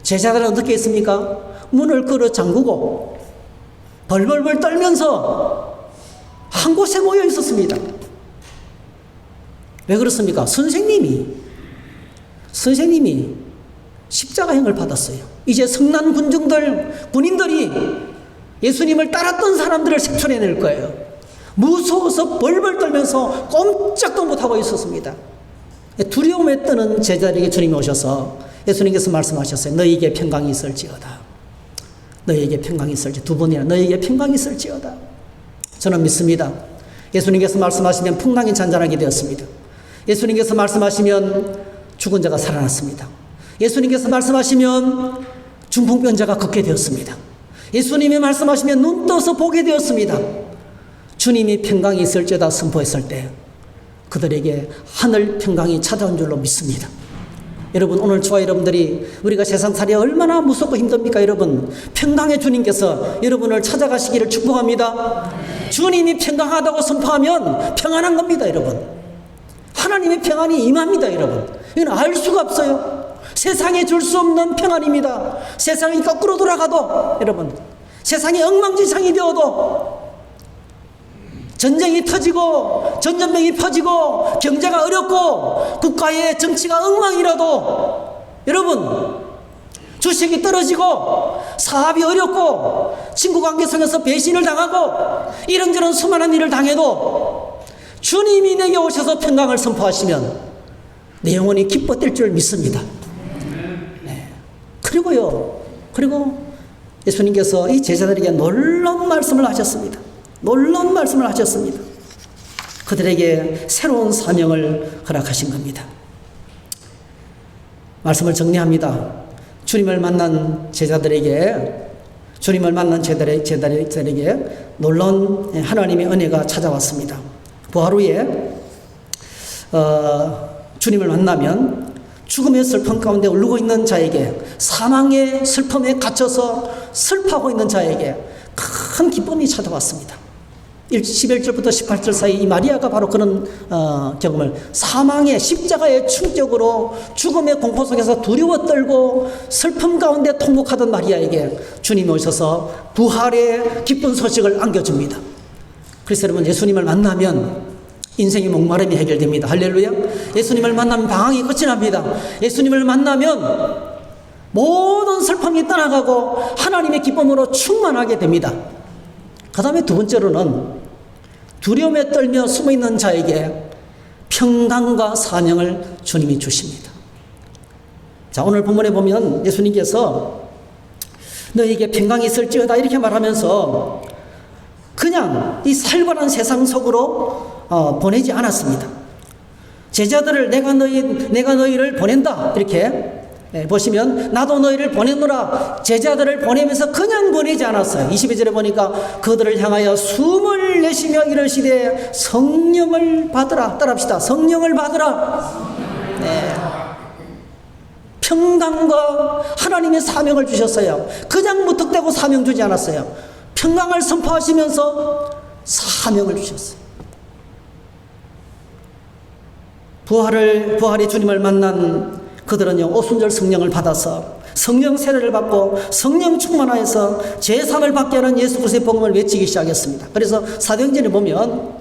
제자들은 어떻게 했습니까? 문을 걸어 잠그고 벌벌벌 떨면서 한 곳에 모여 있었습니다. 왜 그렇습니까? 선생님이 십자가형을 받았어요. 이제 성난 군인들이 예수님을 따랐던 사람들을 색출해낼 거예요. 무서워서 벌벌 떨면서 꼼짝도 못하고 있었습니다. 두려움에 떠는 제자들에게 주님이 오셔서 예수님께서 말씀하셨어요. 너희에게 평강이 있을지어다. 너희에게 평강이 있을지, 두 번이나 너희에게 평강이 있을지어다. 저는 믿습니다. 예수님께서 말씀하시면 풍랑이 잔잔하게 되었습니다. 예수님께서 말씀하시면 죽은 자가 살아났습니다. 예수님께서 말씀하시면 중풍병자가 걷게 되었습니다. 예수님이 말씀하시면 눈 떠서 보게 되었습니다. 주님이 평강이 있을지어다 선포했을 때 그들에게 하늘 평강이 찾아온 줄로 믿습니다. 여러분, 오늘 저와 여러분들이 우리가 세상살이 얼마나 무섭고 힘듭니까? 여러분, 평강의 주님께서 여러분을 찾아가시기를 축복합니다. 주님이 평강하다고 선포하면 평안한 겁니다. 여러분, 하나님의 평안이 임합니다. 여러분, 이건 알 수가 없어요. 세상에 줄 수 없는 평안입니다. 세상이 거꾸로 돌아가도, 여러분, 세상이 엉망진창이 되어도, 전쟁이 터지고 전염병이 퍼지고 경제가 어렵고 국가의 정치가 엉망이라도, 여러분, 주식이 떨어지고 사업이 어렵고 친구관계 속에서 배신을 당하고 이런저런 수많은 일을 당해도 주님이 내게 오셔서 평강을 선포하시면 내 영혼이 기뻐 뛸 줄 믿습니다. 네. 그리고 예수님께서 이 제자들에게 놀라운 말씀을 하셨습니다. 놀라운 말씀을 하셨습니다. 그들에게 새로운 사명을 허락하신 겁니다. 말씀을 정리합니다. 주님을 만난 제자들에게 놀라운 하나님의 은혜가 찾아왔습니다. 부활 후에 주님을 만나면 죽음의 슬픔 가운데 울고 있는 자에게, 사망의 슬픔에 갇혀서 슬퍼하고 있는 자에게 큰 기쁨이 찾아왔습니다. 11절부터 18절 사이 이 마리아가 바로 그런 경험을, 사망의 십자가의 충격으로 죽음의 공포 속에서 두려워 떨고 슬픔 가운데 통곡하던 마리아에게 주님이 오셔서 부활의 기쁜 소식을 안겨줍니다. 그래서 여러분, 예수님을 만나면 인생의 목마름이 해결됩니다. 할렐루야. 예수님을 만나면 방황이 끝이 납니다. 예수님을 만나면 모든 슬픔이 떠나가고 하나님의 기쁨으로 충만하게 됩니다. 그 다음에 두 번째로는 두려움에 떨며 숨어있는 자에게 평강과 사명을 주님이 주십니다. 자, 오늘 본문에 보면 예수님께서 너희에게 평강이 있을지어다 이렇게 말하면서 그냥 이 살벌한 세상 속으로 보내지 않았습니다. 제자들을 내가 너희를 보낸다 이렇게 보시면 나도 너희를 보내노라, 제자들을 보내면서 그냥 보내지 않았어요. 22절에 보니까 그들을 향하여 숨을 내쉬며 이르시되 성령을 받으라. 따라합시다. 성령을 받으라. 네. 평강과 하나님의 사명을 주셨어요. 그냥 무턱대고 사명 주지 않았어요. 평강을 선포하시면서 사명을 주셨어요. 부활의 주님을 만난 그들은요, 오순절 성령을 받아서 성령 세례를 받고 성령 충만하여서 제사를 받게 하는 예수 그리스도의 복음을 외치기 시작했습니다. 그래서 사도행전에 보면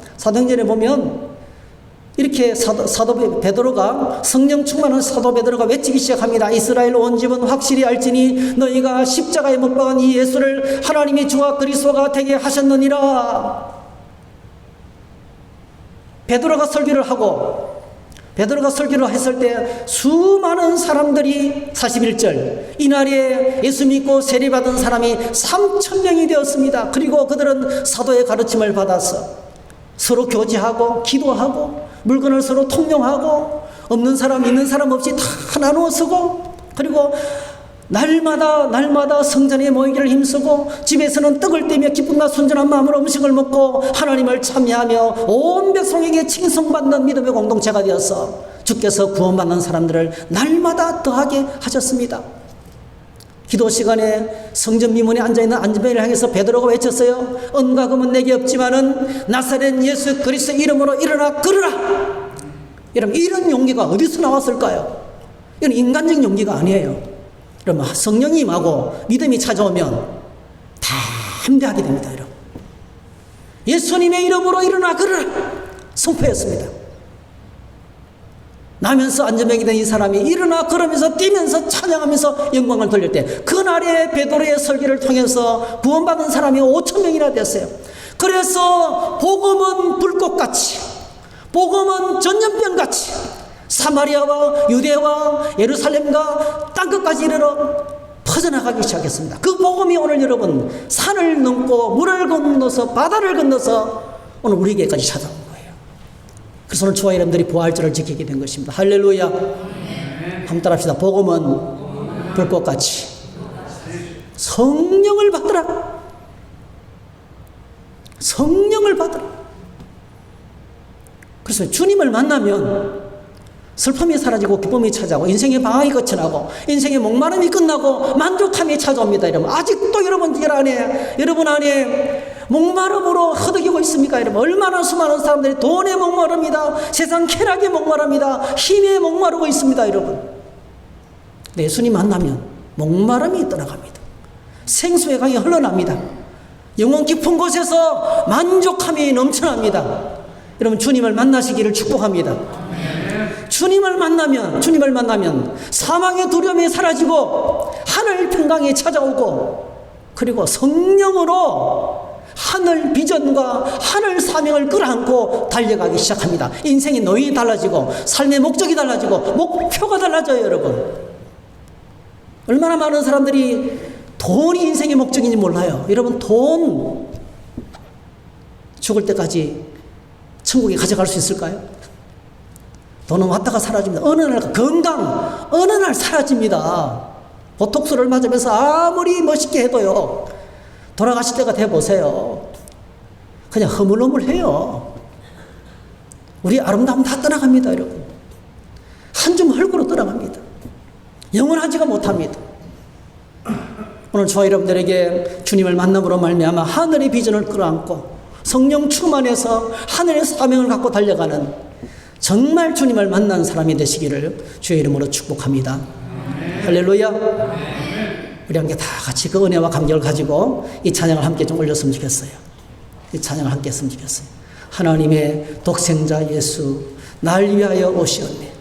이렇게 사도 베드로가, 성령 충만한 사도 베드로가 외치기 시작합니다. 이스라엘 온 집은 확실히 알지니 너희가 십자가에 못 박은 이 예수를 하나님이 주와 그리스도가 되게 하셨느니라. 베드로가 설교를 했을 때 수많은 사람들이, 41절, 이날에 예수 믿고 세례받은 사람이 3,000명이 되었습니다. 그리고 그들은 사도의 가르침을 받아서 서로 교제하고 기도하고 물건을 서로 통용하고 없는 사람 있는 사람 없이 다 나누어 쓰고, 그리고 날마다 성전에 모이기를 힘쓰고 집에서는 떡을 떼며 기쁨과 순전한 마음으로 음식을 먹고 하나님을 참여하며 온 백성에게 칭송받는 믿음의 공동체가 되어서 주께서 구원받는 사람들을 날마다 더하게 하셨습니다. 기도 시간에 성전 미문에 앉아있는 안전벨을 향해서 베드로가 외쳤어요. 은과 금은 내게 없지만은 나사렛 예수 그리스도 이름으로 일어나 걸으라. 여러분, 이런 용기가 어디서 나왔을까요? 이건 인간적인 용기가 아니에요. 여러분, 성령이 임하고 믿음이 찾아오면 다 함대하게 됩니다. 여러분, 예수님의 이름으로 일어나 걸으라 선포했습니다. 나면서 안전병이 된 이 사람이 일어나 걸으면서 뛰면서 찬양하면서 영광을 돌릴 때, 그날의 베드로의 설교를 통해서 구원받은 사람이 5,000명이나 됐어요. 그래서 복음은 불꽃같이, 복음은 전염병같이 사마리아와 유대와 예루살렘과 땅끝까지 이르러 퍼져나가기 시작했습니다. 그 복음이 오늘 여러분 산을 넘고 물을 건너서 바다를 건너서 오늘 우리에게까지 찾아온 거예요. 그래서 오늘 저와 여러분들이 부활절을 지키게 된 것입니다. 할렐루야. 한번 따라합시다. 복음은 불꽃같이 성령을 받으라. 성령을 받으라. 그래서 주님을 만나면 슬픔이 사라지고 기쁨이 찾아오고 인생의 방황이 끝이 나고 인생의 목마름이 끝나고 만족함이 찾아옵니다. 여러분, 아직도 여러분 안에 목마름으로 허덕이고 있습니까? 여러분, 얼마나 수많은 사람들이 돈에 목마릅니다. 세상 쾌락에 목마릅니다. 힘에 목마르고 있습니다. 여러분, 네, 예수님 만나면 목마름이 떠나갑니다. 생수의 강이 흘러납니다. 영혼 깊은 곳에서 만족함이 넘쳐납니다. 여러분, 주님을 만나시기를 축복합니다. 주님을 만나면 사망의 두려움이 사라지고 하늘 평강이 찾아오고, 그리고 성령으로 하늘 비전과 하늘 사명을 끌어안고 달려가기 시작합니다. 인생의 노이 달라지고 삶의 목적이 달라지고 목표가 달라져요. 여러분, 얼마나 많은 사람들이 돈이 인생의 목적인지 몰라요. 여러분, 돈 죽을 때까지 천국에 가져갈 수 있을까요? 돈은 왔다가 사라집니다. 어느 날 건강 어느 날 사라집니다. 보톡스를 맞으면서 아무리 멋있게 해도요, 돌아가실 때가 돼보세요, 그냥 허물허물해요. 우리 아름다움 다 떠나갑니다. 여러분, 한 줌 흙으로 떠나갑니다. 영원하지가 못합니다. 오늘 저와 여러분들에게 주님을 만남으로 말미암아 하늘의 비전을 끌어안고 성령 충만해서 하늘의 사명을 갖고 달려가는 정말 주님을 만난 사람이 되시기를 주의 이름으로 축복합니다. 할렐루야. 우리 함께 다 같이 그 은혜와 감격을 가지고 이 찬양을 함께 좀 올렸으면 좋겠어요. 이 찬양을 함께 했으면 좋겠어요. 하나님의 독생자 예수, 날 위하여 오시었네.